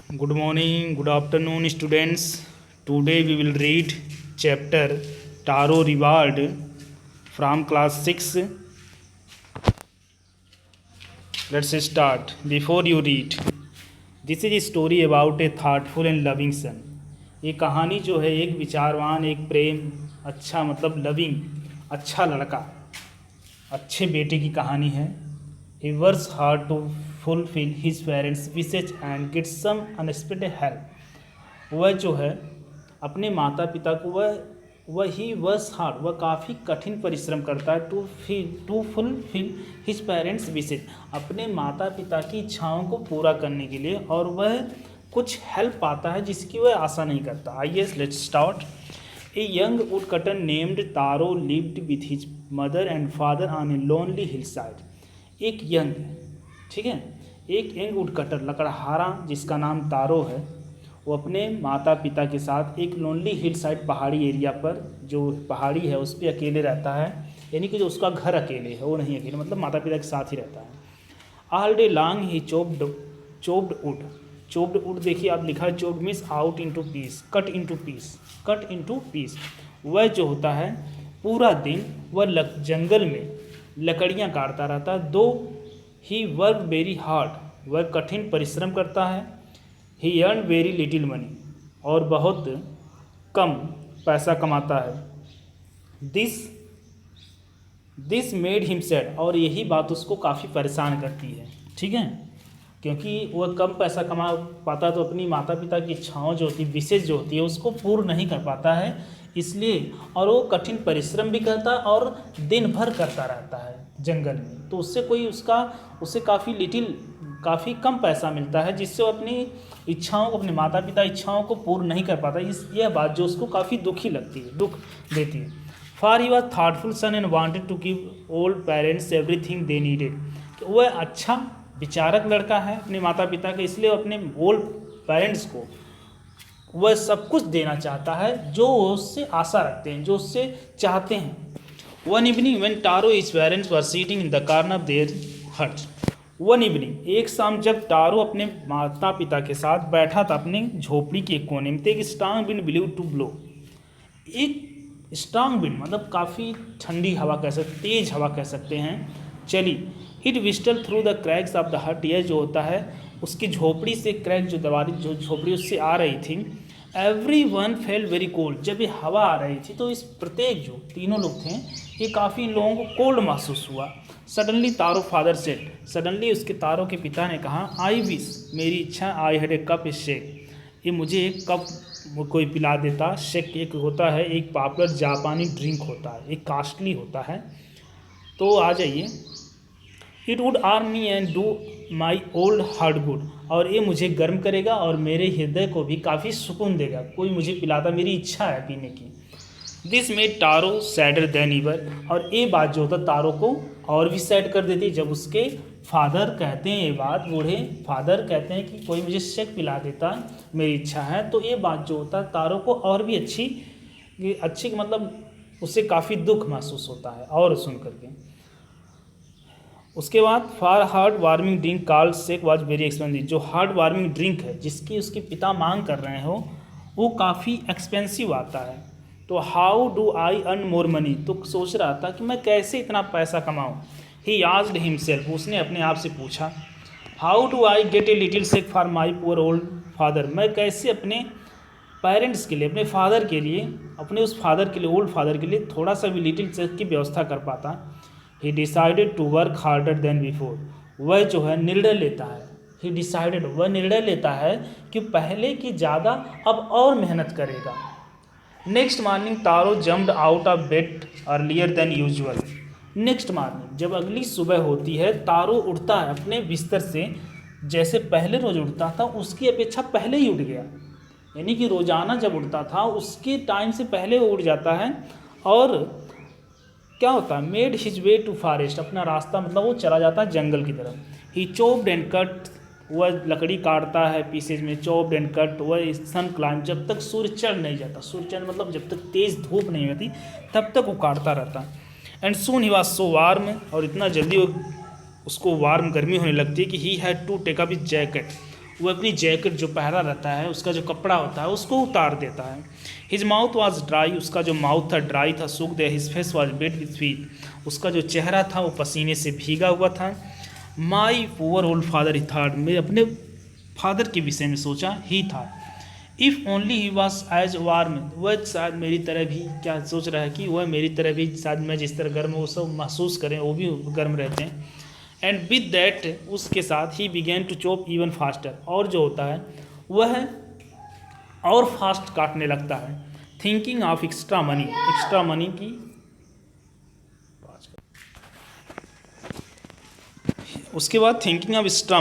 Good morning, good afternoon, students. Today we will read chapter Taro Reward from class 6. Let's start. Before you read, this is a story about a thoughtful and loving son. ये कहानी जो है एक विचारवान, एक प्रेम अच्छा मतलब loving अच्छा लड़का, अच्छे बेटे की कहानी है. He works hard to fulfill his parents' wishes and get some unexpected help. वह जो है अपने माता पिता को वह ही वर्क्स हार्ड, वह काफ़ी कठिन परिश्रम करता है to fulfil his parents wishes, अपने माता पिता की इच्छाओं को पूरा करने के लिए, और वह कुछ हेल्प पाता है जिसकी वह आशा नहीं करता. आइए let's start. A young woodcutter named taro lived with his mother and father on a lonely hill side. एक यंग, ठीक है, एक यंग वुडकटर लकड़हारा जिसका नाम तारो है, वो अपने माता पिता के साथ एक लोनली हिल साइड पहाड़ी एरिया पर, जो पहाड़ी है उस पर अकेले रहता है. यानी कि जो उसका घर अकेले है वो नहीं अकेले, मतलब माता पिता के साथ ही रहता है. All day long he chopped wood. Chopped wood देखिए आप लिखा है, chopped means out into pieces, cut into pieces. वह जो होता है पूरा दिन वह जंगल में लकड़ियाँ काटता रहता है. दो ही वर्क वेरी हार्ड, वह कठिन परिश्रम करता है. ही अर्न वेरी लिटिल मनी, और बहुत कम पैसा कमाता है. दिस मेड हिम सैड, और यही बात उसको काफ़ी परेशान करती है. ठीक है, क्योंकि वह कम पैसा कमा पाता तो अपनी माता पिता की इच्छाओं जो होती है, विशेष जो होती है, उसको पूर्ण नहीं कर पाता है. इसलिए और वो कठिन परिश्रम भी करता है और दिन भर करता रहता है जंगल में, तो उससे काफ़ी कम पैसा मिलता है, जिससे वो अपनी इच्छाओं को, अपने माता पिता इच्छाओं को पूर्ण नहीं कर पाता. यह बात जो उसको काफ़ी दुख देती है. For he was thoughtful son and wanted to give old parents everything they needed. वह अच्छा विचारक लड़का है अपने माता पिता के, इसलिए अपने ओल्ड पेरेंट्स को वह सब कुछ देना चाहता है जो उससे आशा रखते हैं, जो उससे चाहते हैं. One evening when Taro his parents were sitting in the corner of their hut. One evening, एक शाम जब टारो अपने माता पिता के साथ बैठा था अपने झोपड़ी के कोने में, एक strong wind blew to blow. एक स्ट्रांग विंड मतलब काफ़ी ठंडी हवा कह सकते, तेज हवा कह सकते हैं, चली. It whistled through the cracks of the hut, यह जो होता है उसकी झोपड़ी से क्रैक, जो दीवार जो झोपड़ी उससे आ रही थी. Every one fail very cold, जब ये हवा आ रही थी तो इस प्रत्येक जो तीनों लोग थे ये काफ़ी इन लोगों को कोल्ड महसूस हुआ. सडनली तारो फादर सेड, सडनली उसके तारो के पिता ने कहा, आई विश, मेरी इच्छा, I had a cup shake, ये मुझे एक कप कोई पिला देता. शेक एक होता है, एक पॉपुलर जापानी ड्रिंक होता है, एक कास्टली होता है. तो आ जाइए. It would arm me and do my old heart good, और ये मुझे गर्म करेगा और मेरे हृदय को भी काफ़ी सुकून देगा, कोई मुझे पिलाता, मेरी इच्छा है पीने की. This made Taro sadder than ever, और ये बात जो होता तारो को और भी सैड कर देती. जब उसके फादर कहते हैं ये बात, बूढ़े फादर कहते हैं कि कोई मुझे शेक पिला देता, मेरी इच्छा है, तो ये बात जो होता है तारो को और भी अच्छी मतलब उससे काफ़ी दुख महसूस होता है और सुन करके. उसके बाद for heart warming drink called sake was very expensive, जो हार्ड वार्मिंग ड्रिंक है जिसकी उसके पिता मांग कर रहे हो वो काफ़ी एक्सपेंसिव आता है. तो how do I earn more money, तो सोच रहा था कि मैं कैसे इतना पैसा कमाऊँ. ही आस्क्ड हिमसेल्फ, उसने अपने आप से पूछा. How do I get a little shake for my poor old father, मैं कैसे अपने पेरेंट्स के लिए, अपने फादर के लिए, अपने उस फादर के लिए, ओल्ड फादर के लिए थोड़ा सा भी लिटिल शेक की व्यवस्था कर पाता. He decided to work harder than before, वह जो है निर्णय लेता है, ही डिसाइडेड, वह निर्णय लेता है कि पहले की ज़्यादा अब और मेहनत करेगा. Next morning taro jumped out of bed earlier than usual. Next morning, जब अगली सुबह होती है, तारो उठता है अपने बिस्तर से, जैसे पहले रोज उठता था उसकी अपेक्षा पहले ही उठ गया. यानी कि रोज़ाना जब उठता था उसके टाइम से पहले वो उठ जाता है. और क्या होता है, made his way to forest, अपना रास्ता मतलब वो चला जाता है जंगल की तरफ. ही चॉप्ड एंड कट, वह लकड़ी काटता है पीसेज में. चॉप्ड एंड कट, वह सन क्लाइम, जब तक सूर्य चढ़ नहीं जाता, सूर्य चढ़ मतलब जब तक तेज़ धूप नहीं होती तब तक वो काटता रहता. And soon he was so warm, और इतना जल्दी वो उसको वार्म गर्मी होने लगती है कि he had to take up his jacket, वो अपनी जैकेट जो पहना रहता है, उसका जो कपड़ा होता है उसको उतार देता है। हिज माउथ वॉज ड्राई, उसका जो माउथ था ड्राई था। सूख दे his face was wet with sweat, उसका जो चेहरा था वो पसीने से भीगा हुआ था। My poor old father he thought, मैं अपने फादर के विषय में सोचा। ही था if only he was as warm, वह शायद मेरी तरह भी, क्या सोच रहा है कि वह मेरी तरह भी शायद मैं जिस तरह गर्म वो सब महसूस करें, वो भी गर्म रहते हैं। एंड विद दैट, उसके साथ he began to chop even faster, और जो होता है वह और फास्ट काटने लगता है। थिंकिंग ऑफ एक्स्ट्रा मनी की, उसके बाद थिंकिंग ऑफ एक्स्ट्रा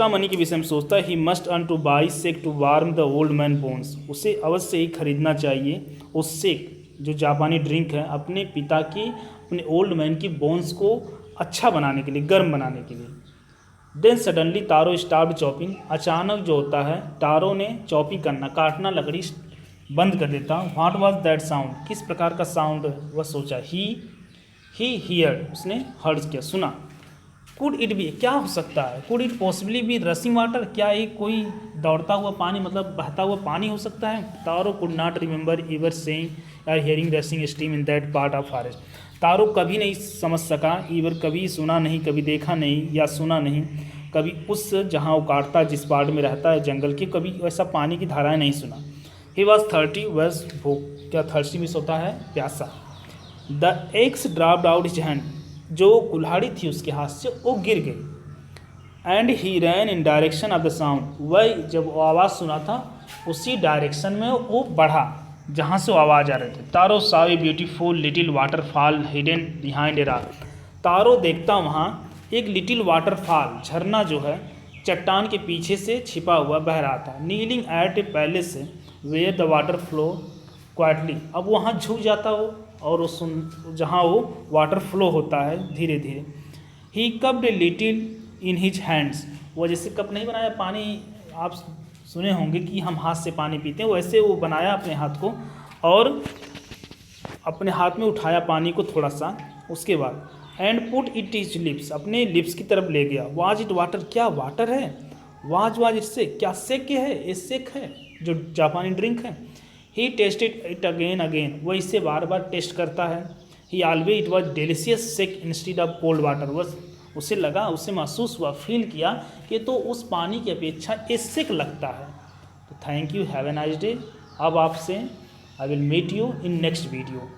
मनी के विषय में सोचता है। He must earn to buy sake to warm the old man bones, उसे अवश्य ही खरीदना चाहिए उस सेक जो जापानी ड्रिंक है, अपने पिता की, अपने ओल्ड मैन की बोन्स को अच्छा बनाने के लिए, गर्म बनाने के लिए। देन सडनली तारो स्टार्ट चॉपिंग, अचानक जो होता है तारो ने चॉपिंग करना, काटना लकड़ी बंद कर देता। व्हाट वाज दैट साउंड, किस प्रकार का साउंड वह सोचा। ही हियर, उसने हर्ज किया, सुना। कुड इट बी, क्या हो सकता है। Could it possibly be रसिंग water, क्या एक कोई दौड़ता हुआ पानी, मतलब बहता हुआ पानी हो सकता है। Taro could not remember ever seeing या hearing rushing stream in that part of forest, Taro कभी नहीं समझ सका, ईवर कभी सुना नहीं, कभी देखा नहीं या सुना नहीं, कभी उस जहाँ वो काटता जिस पार्ट में रहता है जंगल के, कभी वैसा पानी की धाराएं नहीं सुना। ही वॉज 30 वह भूख, क्या थर्स्टी मिस होता है, प्यासा। The axe dropped out his hand, जो कुल्हाड़ी थी उसके हाथ से वो गिर गई। And he ran in direction of the sound, वह जब वो आवाज़ सुना था उसी डायरेक्शन में वो बढ़ा जहाँ से वो आवाज़ आ रहे थे। Taro saw a beautiful little waterfall hidden behind a rock, Taro देखता वहाँ एक लिटिल वाटरफॉल, झरना जो है चट्टान के पीछे से छिपा हुआ बह रहा था। Kneeling at a palace where the water flow quietly, अब वहाँ झुक जाता हो और वो जहाँ वो वाटर फ्लो होता है धीरे धीरे। He cupped a little in his hands, वो जैसे कप नहीं बनाया पानी, आप सुने होंगे कि हम हाथ से पानी पीते हैं, वैसे वो बनाया अपने हाथ को और अपने हाथ में उठाया पानी को थोड़ा सा। उसके बाद and put it is lips, अपने लिप्स की तरफ ले गया। वाज इट वाटर, क्या वाटर है। वाज इससे क्या सेक है, ये सेक है जो जापानी ड्रिंक है। ही टेस्टेड इट अगेन, वह इसे बार बार टेस्ट करता है। He always it was delicious sake instead of cold water, बस उसे लगा, उसे महसूस हुआ, फील किया कि तो उस पानी की अपेक्षा ये सेक लगता है। तो thank you, have a nice day. अब आपसे I will meet you in next video.